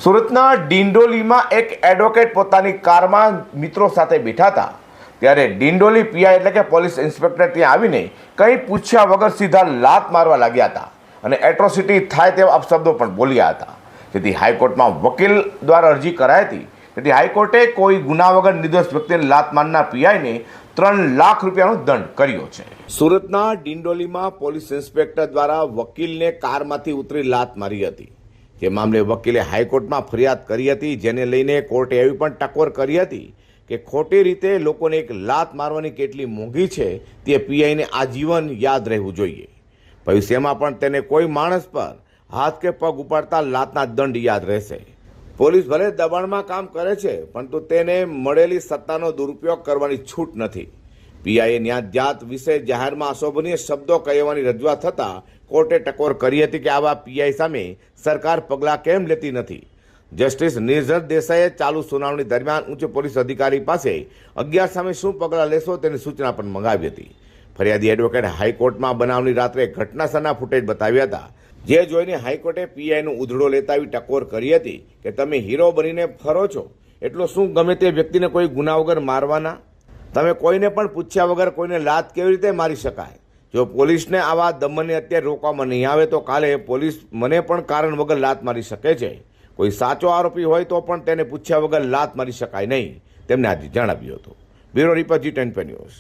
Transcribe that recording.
સુરતના ડિંડોલીમાં એક એડવોકેટ પોતાની કારમાં મિત્રો સાથે બેઠા હતા ત્યારે ડિંડોલી પીઆઈ એટલે કે પોલીસ ઇન્સ્પેક્ટર ત્યાં આવીને કંઈ પૂછ્યા વગર સીધા લાત મારવા લાગ્યા હતા અને એટ્રોસિટી થાય તેવા અપશબ્દો પણ બોલ્યા હતા, જેથી હાઈકોર્ટમાં વકીલ દ્વારા અરજી કરાઈ હતી. તેથી હાઈકોર્ટે કોઈ ગુના વગર નિર્દોષ વ્યક્તિને લાત મારનાર પીઆઈને 3 લાખ રૂપિયાનો દંડ કર્યો છે. સુરતના ડિંડોલીમાં પોલીસ ઇન્સ્પેક્ટર દ્વારા વકીલને કારમાંથી ઉતરી લાત મારી હતી. જે મામલે વકીલે હાઈકોર્ટમાં ફરિયાદ કરી હતી, જેને લઈને કોર્ટે એવી પણ ટકોર કરી હતી કે ખોટી રીતે લોકોને એક લાત મારવાની કેટલી મોંઘી છે તે પીઆઈને આજીવન યાદ રહેવું જોઈએ. ભવિષ્યમાં પણ તેને કોઈ માણસ પર હાથ કે પગ ઉપાડતા લાતના દંડ યાદ રહેશે. પોલીસ ભલે દબાણમાં કામ કરે છે, પરંતુ તેને મળેલી સત્તાનો દુરુપયોગ કરવાની છૂટ નથી. પીઆઈએ ન્યાય જાત વિશે જાહેરમાં અશોભનીય શબ્દો કહેવાની રજૂઆત થતાં કોર્ટે ટકોર કરી હતી કે આવા પીઆઈ સામે સરકાર પગલાં કેમ લેતી નથી. જસ્ટિસ નિર્ઝર દેસાઈએ ચાલુ સુનાવણી દરમિયાન ઉચ્ચ પોલીસ અધિકારી પાસે 11 સામે શું પગલાં લેશો તેની સૂચના પણ મંગાવી હતી. ફરિયાદી એડવોકેટ હાઈકોર્ટમાં બનાવની રાત્રે ઘટનાસ્થળના ફૂટેજ બતાવ્યા હતા, જે જોઈને હાઈકોર્ટે પીઆઈનો ઉધડો લેતા આવી ટકોર કરી હતી કે તમે હીરો બનીને ફરો છો, એટલો શું ગમે તે વ્યક્તિને કોઈ ગુના વગર મારવાના? તમે કોઈને પણ પૂછ્યા વગર કોઈને લાત કેવી રીતે મારી શકાય? જો પોલીસને આવા દમનને અત્યારે રોકવામાં નહીં આવે તો કાલે પોલીસ મને પણ કારણ વગર લાત મારી શકે છે. કોઈ સાચો આરોપી હોય તો પણ તેને પૂછ્યા વગર લાત મારી શકાય નહીં, તેમને આજે જણાવ્યું હતું. Bureau report G10 news.